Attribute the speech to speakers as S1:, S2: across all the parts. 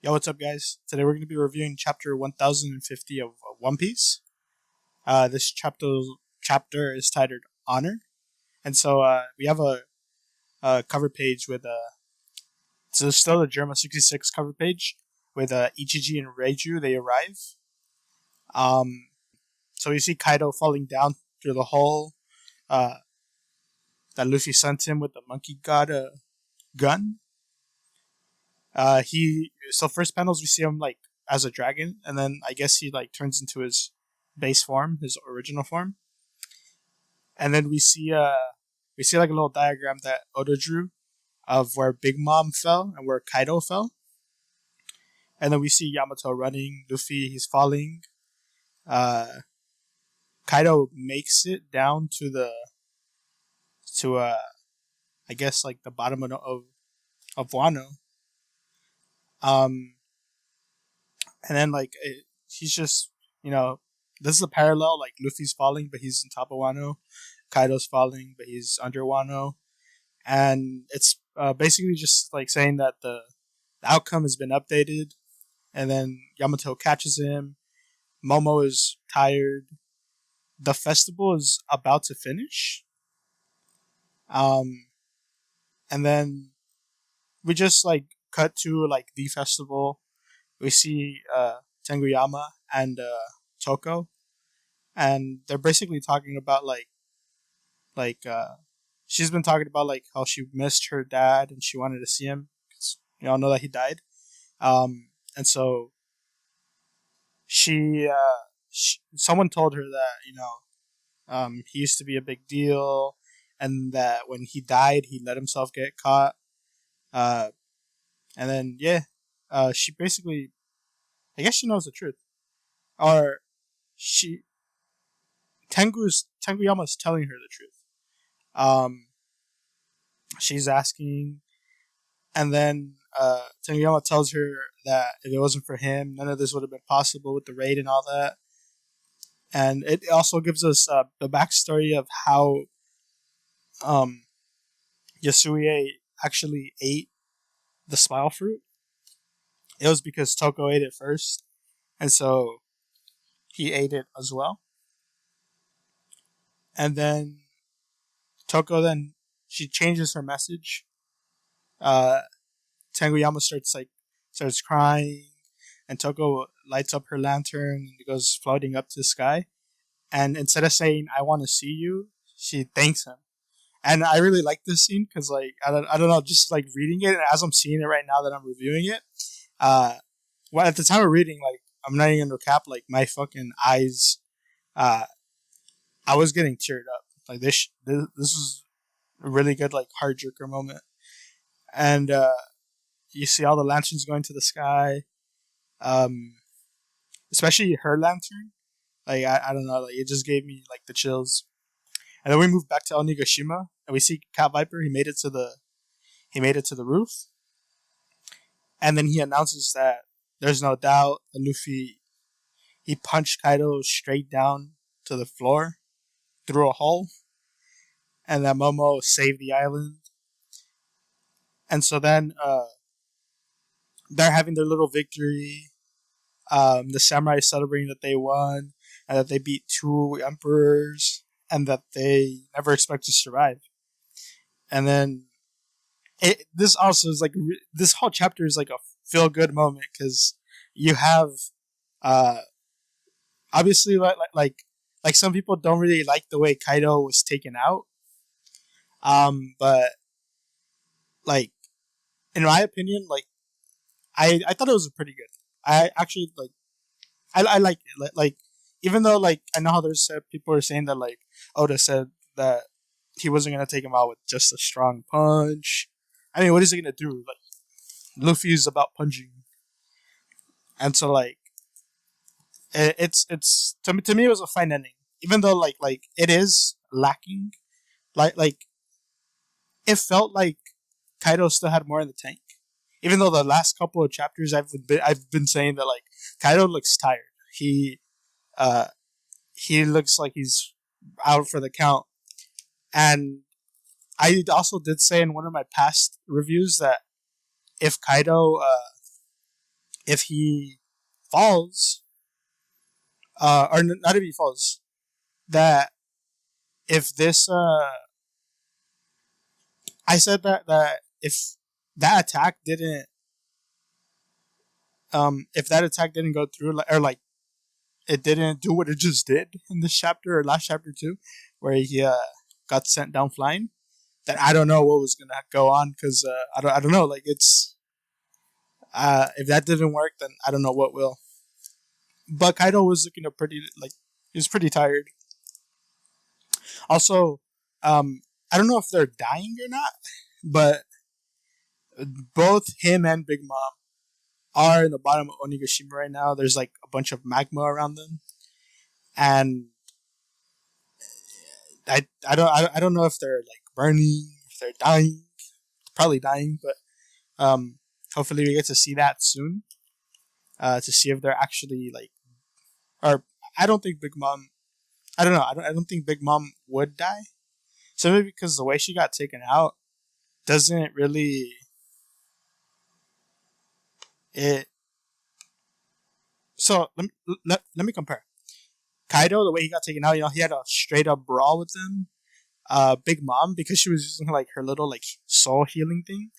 S1: Yo, what's up, guys? Today we're going to be reviewing chapter 1050 of One Piece. This chapter is titled Honor, and we have a cover page with so it's still the Germa 66 cover page with Ichiji and Reiju. They arrive. Um, so you see Kaido falling down through the hole uh, that Luffy sent him with the monkey god gun. He so first panels we see him like as a dragon, and then I guess he like turns into his base form, his original form, and then we see like a little diagram that Oda drew of where Big Mom fell and where Kaido fell, and then we see Yamato running, Luffy he's falling, uh, Kaido makes it down to I guess like the bottom of Wano, um, and then he's just you know this is a parallel like Luffy's falling but he's on top of Wano, Kaido's falling but he's under Wano, and it's basically just like saying that the outcome has been updated, and then Yamato catches him. Momo is tired. The festival is about to finish, um, and then we just like cut to like the festival. We see Tenguyama and Toko, and they're basically talking about like she's been talking about like how she missed her dad and she wanted to see him because you all know that he died. And so someone told her that he used to be a big deal, and that when he died, he let himself get caught. Uh, and then she basically, I guess she knows the truth, or she Tenguyama's telling her the truth. Um, she's asking, and then Tenguyama tells her that if it wasn't for him, none of this would have been possible with the raid and all that. And it also gives us the backstory of how um, Yasue actually ate the smile fruit. It was because Toko ate it first, and so he ate it as well. And then Toko then she changes her message. Uh, Tenguyama starts crying, and Toko lights up her lantern and it goes floating up to the sky. And instead of saying "I want to see you," she thanks him. And I really like this scene because I don't know, just like reading it, and as I'm seeing it right now that I'm reviewing it, uh, well at the time of reading, like I'm not even gonna cap, like my fucking eyes, uh, I was getting teared up. Like this was a really good like heart jerker moment, and you see all the lanterns going to the sky, um, especially her lantern. Like I don't know, like it just gave me like the chills. And then we move back to Onigashima, and we see Cat Viper. He made it to the roof, and then he announces that there's no doubt that Luffy he punched Kaido straight down to the floor through a hole, and that Momo saved the island. And so then they're having their little victory. The samurai celebrating that they won and that they beat two emperors and that they never expect to survive. And then this also is like this whole chapter is like a feel good moment because you have uh obviously like some people don't really like the way Kaido was taken out, but like in my opinion, like I thought it was pretty good. I actually I like it. Even though like I know how there's people are saying that like Oda said that he wasn't gonna take him out with just a strong punch. I mean, what is he gonna do? Like Luffy is about punching, and so like it's to me it was a fine ending. Even though like it is lacking, like it felt like Kaido still had more in the tank. Even though the last couple of chapters I've been saying that like Kaido looks tired. Uh he looks like he's out for the count. And I also did say in one of my past reviews that if Kaido if he falls, not if he falls, that if this, I said that if that attack didn't, if that attack didn't go through, or like it didn't do what it just did in this chapter or last chapter too, where he got sent down flying, then I don't know what was gonna go on because I don't know. Like it's if that didn't work, then I don't know what will. But Kaido was looking a pretty like he was pretty tired. Also, I don't know if they're dying or not, but both him and Big Mom are in the bottom of Onigashima right now. There's like a bunch of magma around them, and I don't know if they're like burning, if they're dying, probably dying, but hopefully we get to see that soon. To see if they're actually like, or I don't think Big Mom. I don't know. I don't think Big Mom would die. Simply because the way she got taken out doesn't really it. So let me compare. Kaido, the way he got taken out, he had a straight up brawl with them. Big Mom, because she was using like her little like soul healing thing.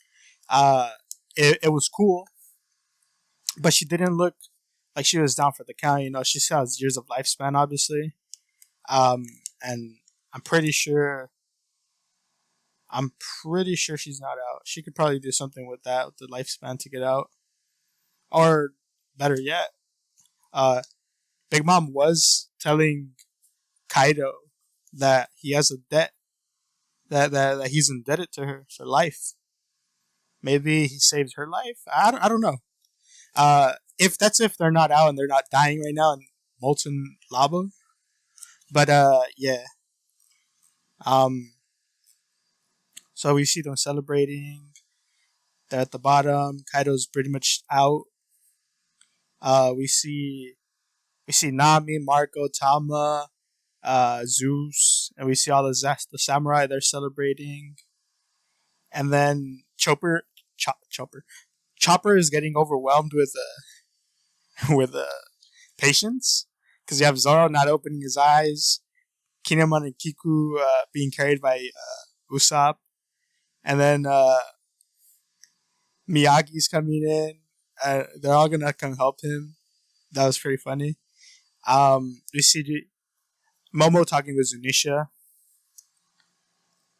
S1: Uh, it was cool, but she didn't look like she was down for the count. She still has years of lifespan, obviously. Um, and I'm pretty sure. I'm pretty sure she's not out. She could probably do something with that, with the lifespan to get out. Or better yet, uh, Big Mom was telling Kaido that he has a debt that he's indebted to her for life. Maybe he saved her life. I don't know. If they're not out and they're not dying right now in molten lava. But yeah. Um, so we see them celebrating. They're at the bottom. Kaido's pretty much out. We see Nami, Marco, Tama, Zeus, and we see all the samurai. They're celebrating, and then Chopper is getting overwhelmed with with patience because you have Zoro not opening his eyes, Kinemon and Kiku being carried by Usopp, and then Miyagi's coming in. They're all gonna come help him. That was pretty funny. We see Momo talking with Zunisha,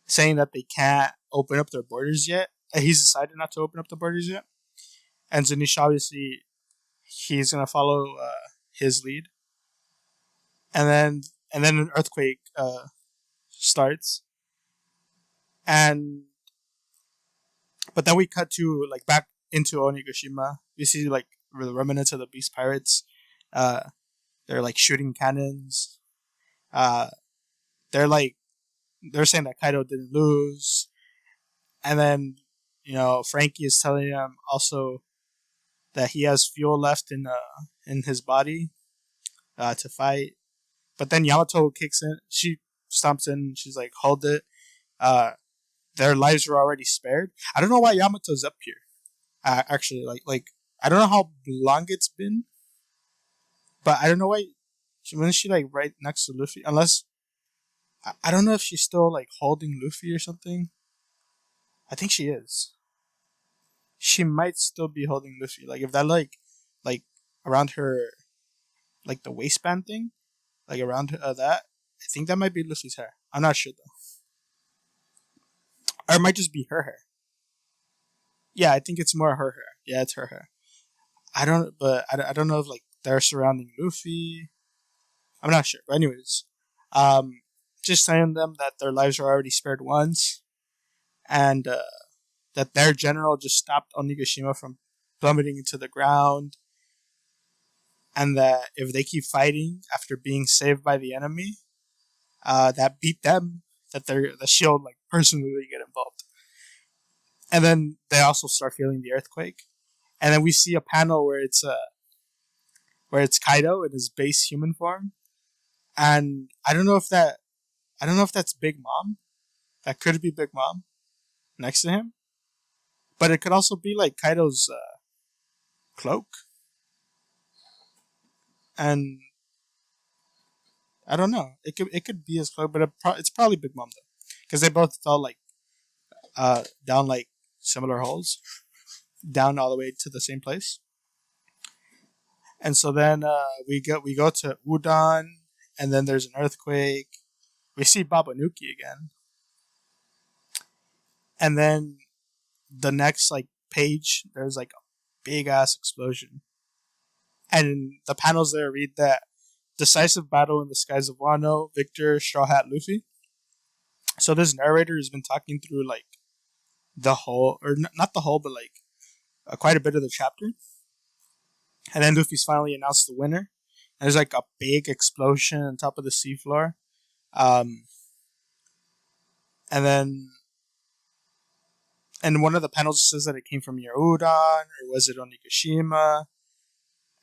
S1: saying that they can't open up their borders yet. He's decided not to open up the borders yet, and Zunisha obviously he's gonna follow his lead, and then an earthquake starts, and but then we cut to like back into Onigashima. We see like the remnants of the Beast Pirates. Uh, they're like shooting cannons. Uh, they're like they're saying that Kaido didn't lose, and then Frankie is telling him also that he has fuel left in his body to fight. But then Yamato kicks in. She stomps in. She's like, "Hold it." Uh, their lives were already spared. I don't know why Yamato's up here. Actually, like I don't know how long it's been, but I don't know why. Wasn't she like right next to Luffy? Unless I don't know if she's still like holding Luffy or something. I think she is. She might still be holding Luffy. Like if that like around her like the waistband thing, like around that. I think that might be Luffy's hair. I'm not sure though, or it might just be her hair. Yeah, I think it's more her hair. Yeah, it's her hair. I don't know if like they're surrounding Luffy. I'm not sure. But anyways, um, just telling them that their lives are already spared once, and that their general just stopped Onigashima from plummeting into the ground, and that if they keep fighting after being saved by the enemy, that beat them, that the shield like personally get involved, and then they also start feeling the earthquake, and then we see a panel where it's Kaido in his base human form, and I don't know if that's Big Mom. That could be Big Mom next to him, but it could also be like Kaido's cloak. and I don't know. It could be as close, but it's probably Big Mom though, because they both fell like down like similar holes, down all the way to the same place. And so then we go to Udon, and then there's an earthquake. We see Babanuki again, and then the next like page there's like a big ass explosion, and the panels there read that decisive battle in the skies of Wano, Victor, Straw Hat, Luffy. So this narrator has been talking through like the whole, or not the whole, but like quite a bit of the chapter, and then Luffy's finally announced the winner. And there's like a big explosion on top of the seafloor, um, and then and one of the panels says that it came from Yorudan or was it Onigashima?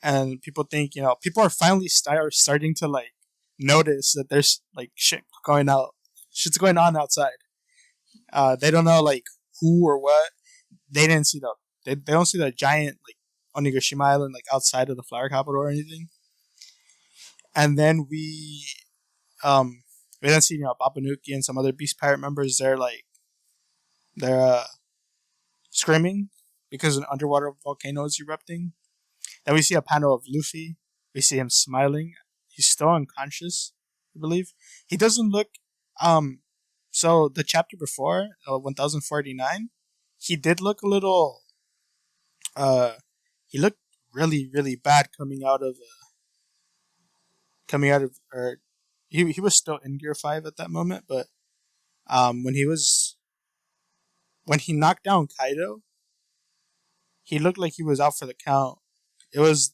S1: And people think people are finally starting to like notice that there's like shit's going on outside. They don't know like who or what. They didn't see they don't see the giant like Onigashima Island like outside of the flower capital or anything. And then we then see Babanuki and some other Beast Pirate members. They're screaming because an underwater volcano is erupting. Then we see a panel of Luffy. We see him smiling. He's still unconscious, I believe. He doesn't look. So the chapter before, 1049, he did look a little. Uh, he looked really, really bad or he was still in Gear 5 at that moment, but when he knocked down Kaido, he looked like he was out for the count. It was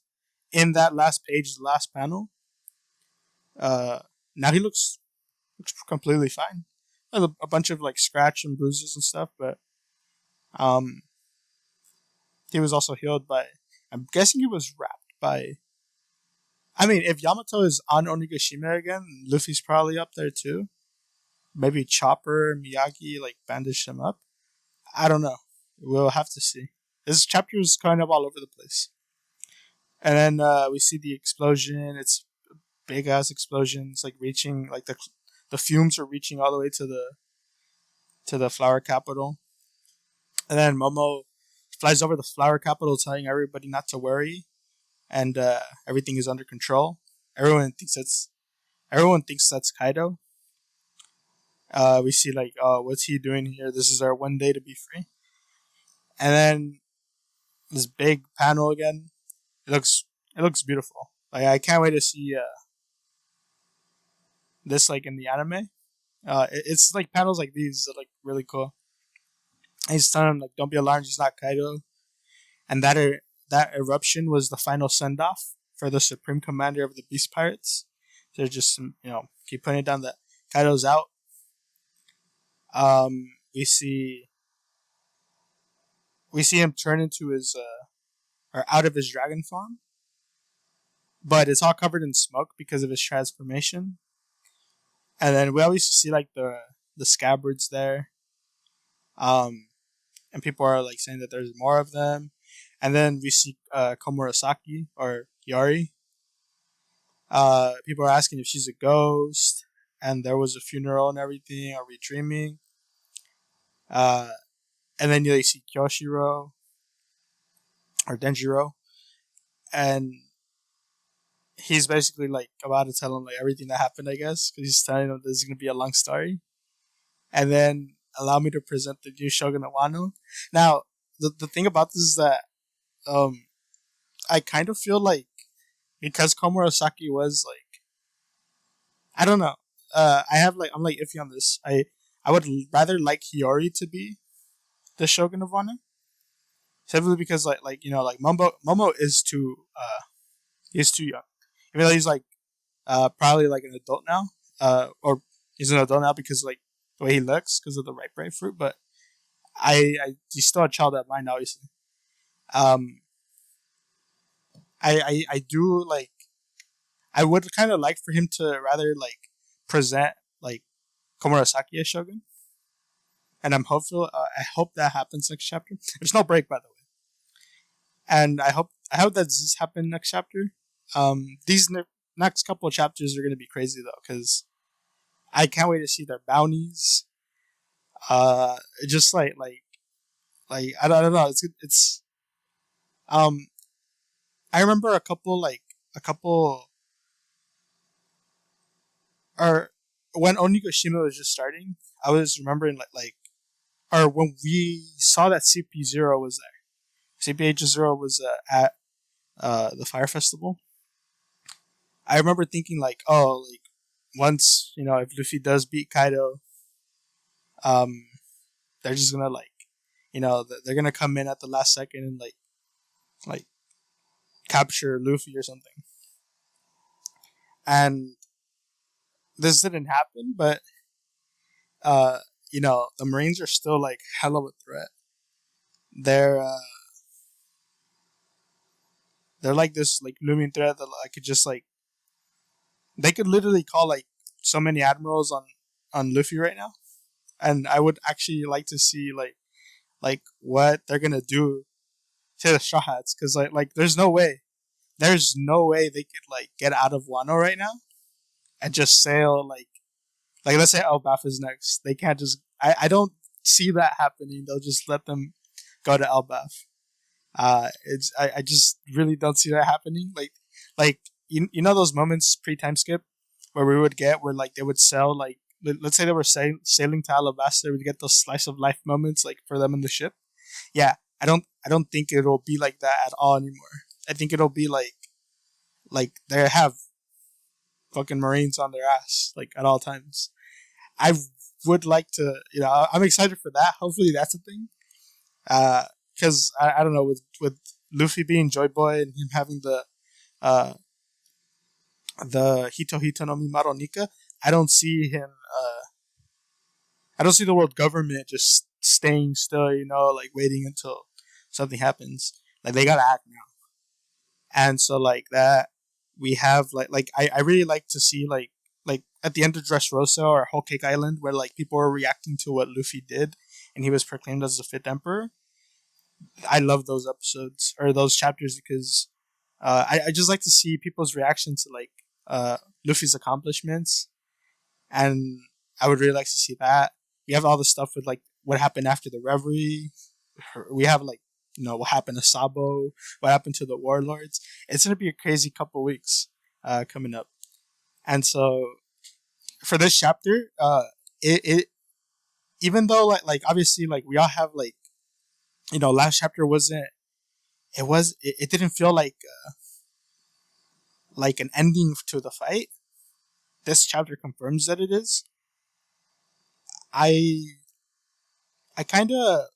S1: in that last page, the last panel. Uh, Now he looks completely fine. A bunch of like scratch and bruises and stuff, but um, he was also healed by. I'm guessing he was wrapped by. I mean, if Yamato is on Onigashima again, Luffy's probably up there too. Maybe Chopper, Miyagi like bandaged him up. I don't know. We'll have to see. This chapter is kind of all over the place. And then we see the explosion. It's big ass explosion. It's like reaching like the fumes are reaching all the way to the flower capital. And then Momo flies over the flower capital, telling everybody not to worry, and everything is under control. Everyone thinks that's Kaido. We see like, oh, what's he doing here? This is our one day to be free. And then this big panel again. It looks beautiful. Like I can't wait to see this like in the anime. It's like panels like these that are like really cool. He's telling him like, don't be alarmed, he's not Kaido. And that eruption was the final send off for the Supreme Commander of the Beast Pirates. They're just keep putting it down that Kaido's out. We see him turn into his or out of his dragon form, but it's all covered in smoke because of his transformation. And then we always see like the scabbards there, and people are like saying that there's more of them. And then we see Komurasaki or Hiyori. People are asking if she's a ghost, and there was a funeral and everything. Are we dreaming? Uh, and then you see Kyoshiro or Denjiro, and he's basically like about to tell him like everything that happened, I guess, because he's telling him this is gonna be a long story. And then allow me to present the new Shogun of Wano. Now, the thing about this is that um, I kind of feel like because Komurasaki was like, I don't know. I'm like iffy on this. I would rather like Hiyori to be the Shogun of Wano, simply because like Momo is he's too young. Even though he's like probably like an adult now, or he's an adult now because like the way he looks because of the ripe grapefruit. But he's still a child at mind, obviously. Um, I do like. I would kind of like for him to rather like present like Komurasaki as Shogun, and I'm hopeful. I hope that happens next chapter. There's no break, by the way, and I hope that this happen next chapter. These next couple of chapters are gonna be crazy though, because I can't wait to see their bounties. Just like I don't know. It's um. I remember a couple or when Onigashima was just starting. I was remembering or when we saw that CP0 was there. CP0 was at the fire festival. I remember thinking like, oh, like once if Luffy does beat Kaido, um, they're just gonna they're gonna come in at the last second and like capture Luffy or something. And this didn't happen, but the Marines are still like hell of a threat. They're uh, they're like this like looming threat that I could just like they could literally call like so many admirals on Luffy right now, and I would actually like to see like what they're gonna do to the Straw Hats because like there's no way they could like get out of Wano right now and just sail like let's say Elbaf is next. They can't just I don't see that happening. They'll just let them go to Elbaf. I just really don't see that happening. Like you know those moments pre time skip where we would get where like they would sell like let's say they were sailing to Alabasta, they would get those slice of life moments like for them in the ship. Yeah, I don't think it'll be like that at all anymore. I think it'll be like they have fucking Marines on their ass like at all times. I would like to, I'm excited for that. Hopefully that's a thing. Because I don't know with Luffy being Joy Boy and him having uh the Hito Hito no Mimaro Nika, I don't see him. I don't see the world government just staying still. Like waiting until something happens. Like they gotta act now. And so like that, we have I really like to see like at the end of Dressrosa or Whole Cake Island where like people were reacting to what Luffy did and he was proclaimed as the fifth emperor. I love those episodes or those chapters because I just like to see people's reaction to like Luffy's accomplishments, and I would really like to see that. We have all the stuff with like what happened after the reverie. We have like what happened to Sabo, what happened to the warlords. It's gonna be a crazy couple weeks coming up, and so for this chapter, it even though like obviously like we all have like last chapter wasn't it didn't feel like an ending to the fight. This chapter confirms that it is. I I kind of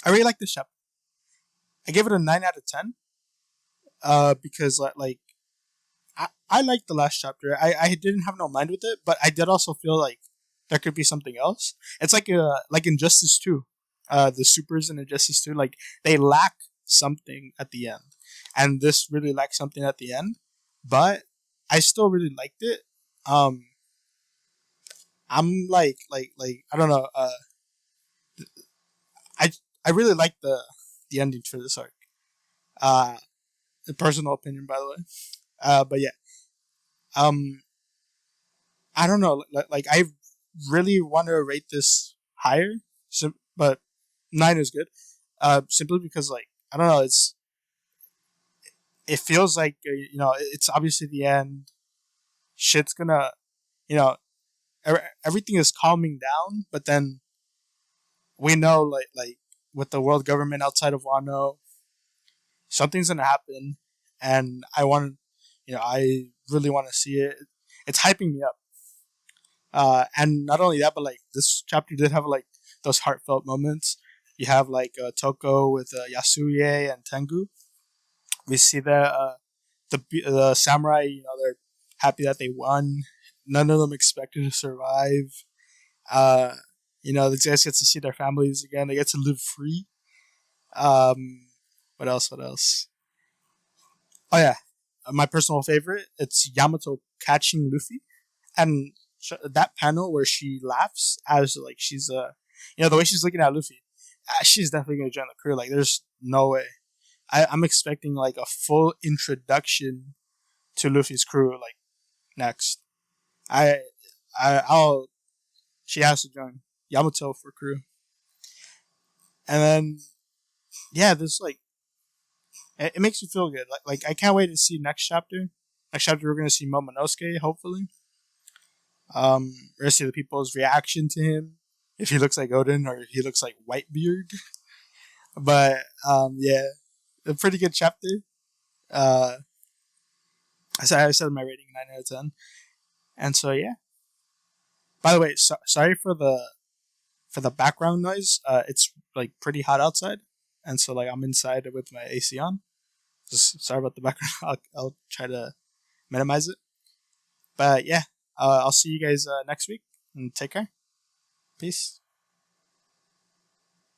S1: I really like this chapter. I gave it a 9 out of 10. Because I liked the last chapter. I didn't have no mind with it, but I did also feel like there could be something else. It's like Injustice 2. The supers in Injustice 2, like they lack something at the end. And this really lacks something at the end. But I still really liked it. Um I'm like I don't know, I I really like the ending for this arc. Uh personal opinion by the way. But yeah. Um I don't know. Like I really want to rate this higher, but 9 is good. Simply because like I don't know. It feels like it's obviously the end. Shit's gonna you know everything is calming down, but then we know like with the world government outside of Wano, something's gonna happen, and I really want to see it. It's hyping me up. And not only that, but like this chapter did have like those heartfelt moments. You have like Toko with Yasuye and Tengu. We see that the samurai, they're happy that they won. None of them expected to survive. Uh, the guys get to see their families again. They get to live free. Um, what else? What else? Oh yeah, my personal favorite. It's Yamato catching Luffy, and that panel where she laughs as like the way she's looking at Luffy. She's definitely gonna join the crew. Like, there's no way. I'm expecting like a full introduction to Luffy's crew like next. I I'll she has to join Yamato for crew, and then yeah, this like it makes you feel good. Like I can't wait to see next chapter. Next chapter we're gonna see Momonosuke hopefully. We're gonna see the people's reaction to him if he looks like Odin or if he looks like Whitebeard. But yeah, a pretty good chapter. Uh, I said my rating 9 out of 10, and so yeah. By the way, sorry for the background noise. It's like pretty hot outside, and so like I'm inside with my AC on. Just sorry about the background. I'll try to minimize it. But yeah, I'll see you guys next week and take care. Peace.